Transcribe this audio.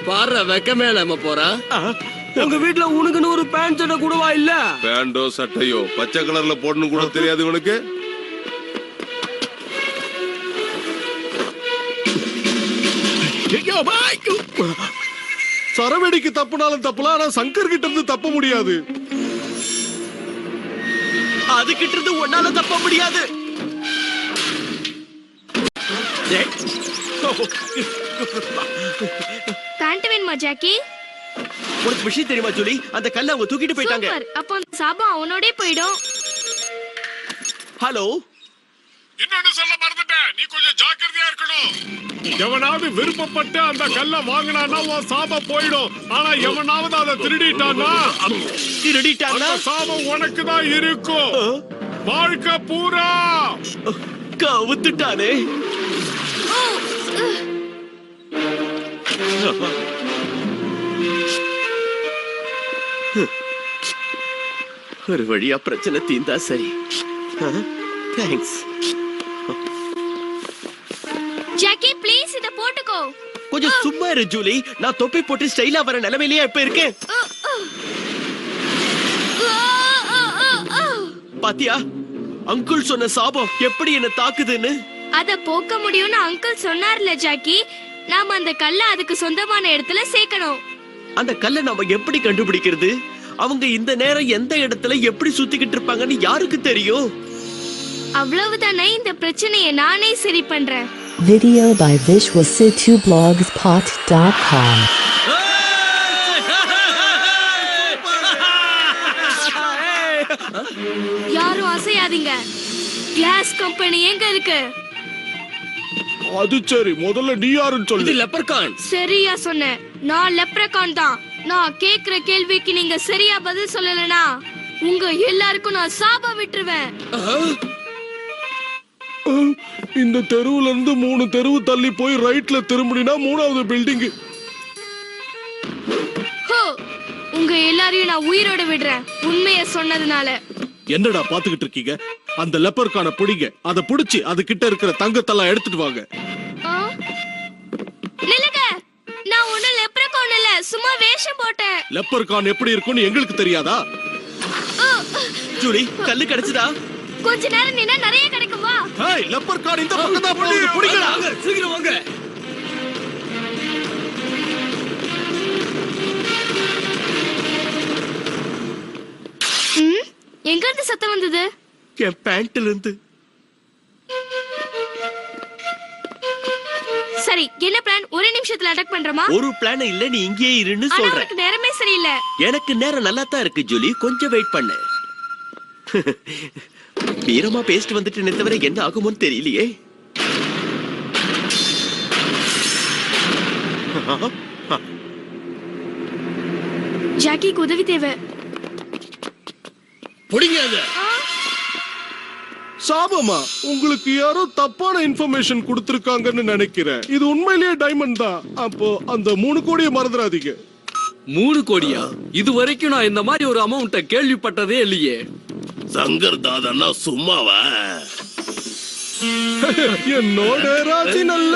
பாரு வெக்கமே நம்ம போறா. உங்க வீட்டுல உனக்குன்னு ஒரு பேண்ட் சட்டை கூடவா இல்ல? பேண்டோ சட்டையோ பச்சை கலர்ல போடணும் கூட தெரியாது உனக்கு? சரவெடிக்கு தப்புனாலும் தப்புலாம், ஆனா சங்கர் கிட்ட இருந்து தப்ப முடியாது. அது கிட்ட இருந்து ஒன்னால தப்ப முடியாது. பேண்ட் வேணுமா ஜாக்கி? உனக்கு விஷயம் தெரியுமா ஜூலி? அந்த கல்ல அவங்க தூக்கிட்டு போயிட்டாங்க. அப்போ அந்த சாபம் அவனோடே போயிடும். ஹலோ, இன்னொன்னு சொல்ல மறந்துட்டேன், நீ கொஞ்சம் ஜாக்கிரதையா இருக்கணும். எவனாவது விருப்பப்பட்டு அந்த கல்ல வாங்கினானா உன் சாபம் போயிடும். ஆனா எவனாவது அதை திருடிட்டானா சாபம் உனக்கு தான் இருக்கும் வாழ்க்கை பூரா. கவுத்துட்டானே. ஒரு வழியா பிரச்சனை தீந்தா சரி. தேங்க்ஸ். ஜாக்கி ப்ளீஸ் இத போட்டுக்கோ. கொஞ்சம் சும்மா இரு ஜூலி. நான் தொப்பி போட்டு ஸ்டைலா வர நிலைமையிலேயே இப்ப இருக்கேன். பாத்தியா அங்கிள் சொன்ன சாபம் எப்படி என்ன தாக்குதுன்னு? அத போக்க முடியும்னு அங்கிள் சொன்னார்ல ஜாக்கி. நாம அந்த கல்ல அதுக்கு சொந்தமான இடத்துல சேர்க்கணும். அந்த கல்லை நாம எப்படி கண்டுபிடிக்கிறது? அவங்க இந்த நேரம் எந்த இடத்துல எப்படி சுத்திக்கிட்டு இருப்பாங்கன்னு யாருக்கு தெரியும்? அவ்வளவுதானே, இந்த பிரச்சனையை நானே சரி பண்றேன். Video by vishwasitu.blogspot.com. யாரும் அசையாதீங்க. கிளாஸ் கம்பெனி எங்க இருக்கு? அது சரி, முதல்ல நீ யாருன்னு சொல்லு. லெப்பர்கான். சரியா சொன்னேன், நான் லெப்ரகான் தான். நான் கேக்குற கேள்விக்கு நீங்க சரியா பதில் சொல்லலனா உங்க எல்லாருக்கும் நான் சாபம் விட்டுருவேன். இந்த தெருவுல இருந்து 3 தெருவு தள்ளி போய் ரைட்ல திரும்பினா 3வது பில்டிங். உங்க எல்லாரையும் நான் உயிரோட விடுறேன் உண்மையை சொன்னதுனால. என்னடா பாத்துக்கிட்டு இருக்கீங்க? அந்த லெப்பர்கான பிடிங்க. அத புடிச்சு அது கிட்ட இருக்கிற தங்கத்தெல்லாம் எடுத்துட்டு வாங்க. நில்லுங்க, நான் ஒண்ணு லெப்ரகான் இல்ல, சும்மா வேஷம் போட்டேன். லெப்பர்கான் எப்படி இருக்கும்னு எங்களுக்கு தெரியாதா? ஜூலி, கல்லு கிடைச்சதா? கொஞ்ச நேரம் நின்னா நிறைய கிடைக்கும். வா. ஹேய், லெப்பர்கான் இந்த பக்கம் தான் போகுது. புடிங்கடா. சீக்கிரம் வாங்க. எங்க இருந்து சத்தம் வந்தது? என் பேண்ட்ல இருந்து. சரி, என்ன பிளான்? ஒரே நிமிஷத்துல அட்டாக் பண்றமா? ஒரு பிளான் இல்ல, நீ இங்கேயே இருன்னு ஆனா சொல்றேன். எனக்கு நேரமே சரியில்லை. எனக்கு நேரம் நல்லா தான் இருக்கு ஜூலி, கொஞ்சம் வெயிட் பண்ணு. வீரமா பேசிட்டு வந்துட்டு தவிர என்ன ஆகுமோன்னு தெரியலையே. ஜாக்கிக்கு உதவி தேவை. புடிங்க. சாபமா? உங்களுக்கு யாரோ தப்பான இன்ஃபர்மேஷன் கொடுத்திருக்காங்கன்னு நினைக்கிறேன். இது உண்மையிலேயே டைமண்ட் தான். அப்போ அந்த 3 கோடியை மறந்துடாதீங்க. 3 கோடியா? இது வரைக்கும் நான் இந்த மாதிரி ஒரு அமௌண்ட கேள்விப்பட்டதே இல்லையே. சங்கர் தாதா சும்மாவா? என்னோட ராசி நல்ல